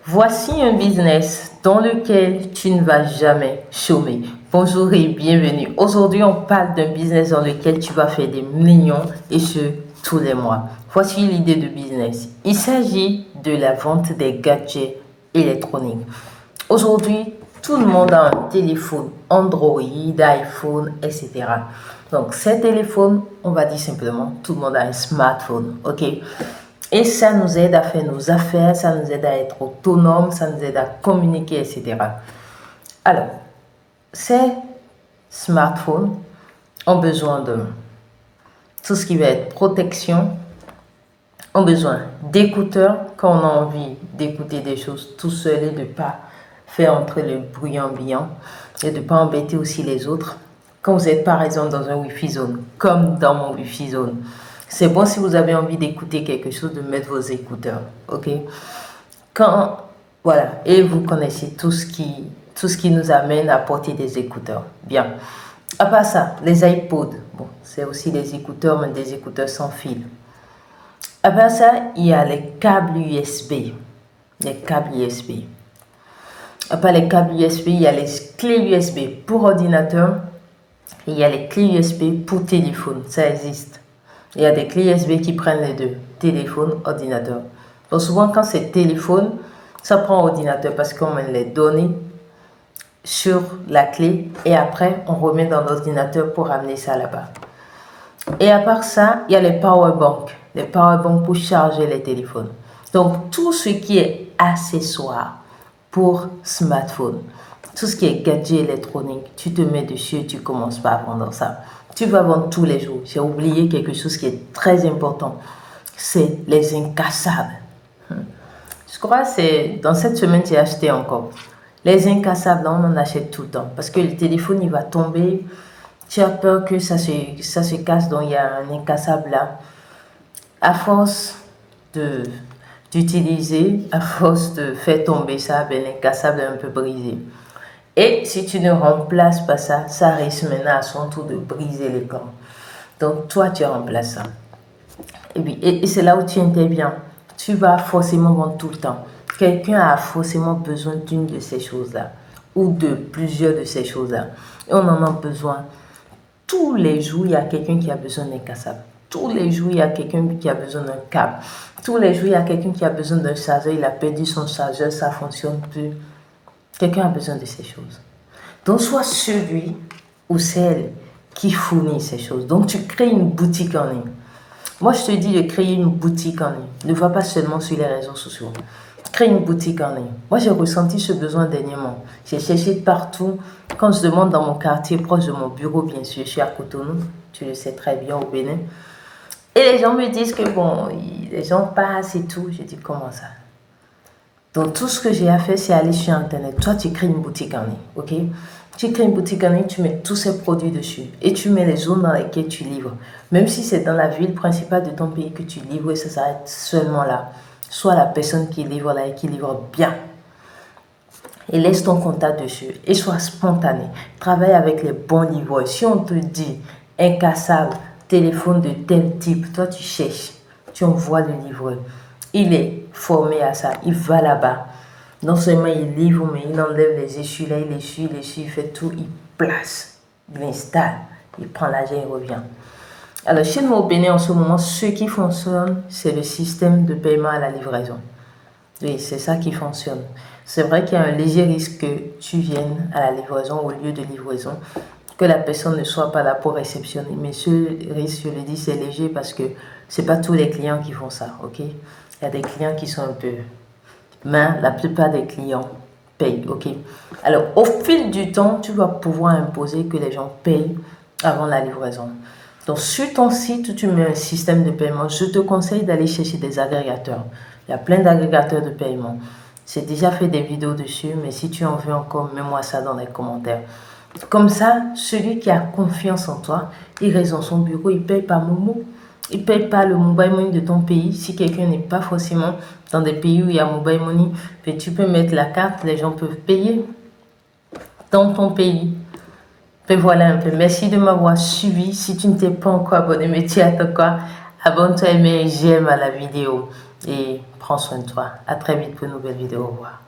Voici un business dans lequel tu ne vas jamais chômer. Bonjour et bienvenue. Aujourd'hui, on parle d'un business dans lequel tu vas faire des millions et ce, tous les mois. Voici l'idée de business. Il s'agit de la vente des gadgets électroniques. Aujourd'hui, tout le monde a un téléphone Android, iPhone, etc. Donc, ces téléphones, on va dire simplement, tout le monde a un smartphone, ok? Et ça nous aide à faire nos affaires, ça nous aide à être autonome, ça nous aide à communiquer, etc. Alors, ces smartphones ont besoin de tout ce qui va être protection, ont besoin d'écouteurs quand on a envie d'écouter des choses tout seul et de ne pas faire entrer le bruit ambiant et de ne pas embêter aussi les autres. Quand vous êtes par exemple dans un Wi-Fi zone, comme dans mon Wi-Fi zone, c'est bon si vous avez envie d'écouter quelque chose, de mettre vos écouteurs, ok? Voilà, et vous connaissez tout ce qui nous amène à porter des écouteurs. Bien. À part ça, les iPods, bon, c'est aussi des écouteurs, mais des écouteurs sans fil. À part ça, il y a les câbles USB. Les câbles USB. À part les câbles USB, il y a les clés USB pour ordinateur. Et il y a les clés USB pour téléphone. Ça existe. Il y a des clés USB qui prennent les deux, téléphone, ordinateur. Donc souvent quand c'est téléphone, ça prend ordinateur parce qu'on met les données sur la clé et après on remet dans l'ordinateur pour amener ça là-bas. Et à part ça, il y a les powerbanks pour charger les téléphones. Donc tout ce qui est accessoire pour smartphone, tout ce qui est gadget électronique, tu te mets dessus et tu commences pas à vendre ça. Tu vas vendre tous les jours. J'ai oublié quelque chose qui est très important. C'est les incassables. Je crois que c'est dans cette semaine j'ai acheté encore. Les incassables, là, on en achète tout le temps. Parce que le téléphone, il va tomber. Tu as peur que ça se casse. Donc, il y a un incassable là. À force d'utiliser, à force de faire tomber ça, ben, l'incassable est un peu brisé. Et si tu ne remplaces pas ça, ça risque maintenant à son tour de briser l'écran. Donc, toi, tu remplaces ça. Et c'est là où tu interviens. Tu vas forcément vendre tout le temps. Quelqu'un a forcément besoin d'une de ces choses-là ou de plusieurs de ces choses-là. Et on en a besoin. Tous les jours, il y a quelqu'un qui a besoin d'un cassable. Tous les jours, il y a quelqu'un qui a besoin d'un câble. Tous les jours, il y a quelqu'un qui a besoin d'un chargeur. Il a perdu son chargeur, ça ne fonctionne plus. Quelqu'un a besoin de ces choses. Donc, sois celui ou celle qui fournit ces choses. Donc, tu crées une boutique en ligne. Moi, je te dis de créer une boutique en ligne. Ne va pas seulement sur les réseaux sociaux. Crée une boutique en ligne. Moi, j'ai ressenti ce besoin dernièrement. J'ai cherché partout. Quand je demande dans mon quartier, proche de mon bureau, bien sûr, je suis à Cotonou. Tu le sais très bien, au Bénin. Et les gens me disent que, bon, les gens passent et tout. Je dis, comment ça? Donc, tout ce que j'ai à faire, c'est aller sur Internet. Toi, tu crées une boutique en ligne, ok? Tu crées une boutique en ligne, tu mets tous ces produits dessus. Et tu mets les zones dans lesquelles tu livres. Même si c'est dans la ville principale de ton pays que tu livres et ça s'arrête seulement là. Sois la personne qui livre là et qui livre bien. Et laisse ton contact dessus. Et sois spontané. Travaille avec les bons livreurs. Si on te dit incassable, téléphone de tel type, toi tu cherches. Tu envoies le livreur. Il est formé à ça. Il va là-bas. Non seulement il livre, mais il enlève les essuies là, il essuie, il fait tout, il place, il installe, il prend l'argent, il revient. Alors, chez nous au Bénin, en ce moment, ce qui fonctionne, c'est le système de paiement à la livraison. Oui, c'est ça qui fonctionne. C'est vrai qu'il y a un léger risque que tu viennes à la livraison au lieu de livraison, que la personne ne soit pas là pour réceptionner. Mais ce risque, je le dis, c'est léger parce que ce n'est pas tous les clients qui font ça, ok? Il y a des clients qui sont un peu... Mais la plupart des clients payent, ok? Alors, au fil du temps, tu vas pouvoir imposer que les gens payent avant la livraison. Donc, sur ton site où tu mets un système de paiement, je te conseille d'aller chercher des agrégateurs. Il y a plein d'agrégateurs de paiement. J'ai déjà fait des vidéos dessus, mais si tu en veux encore, mets-moi ça dans les commentaires. Comme ça, celui qui a confiance en toi, il reste dans son bureau, il paye par Momo. Il ne paye pas le mobile money de ton pays. Si quelqu'un n'est pas forcément dans des pays où il y a mobile money, puis tu peux mettre la carte, les gens peuvent payer dans ton pays. Et voilà un peu. Merci de m'avoir suivi. Si tu ne t'es pas encore abonné, mais tu attends quoi? Abonne-toi et mets un j'aime à la vidéo. Et Prends soin de toi. À très vite pour une nouvelle vidéo. Au revoir.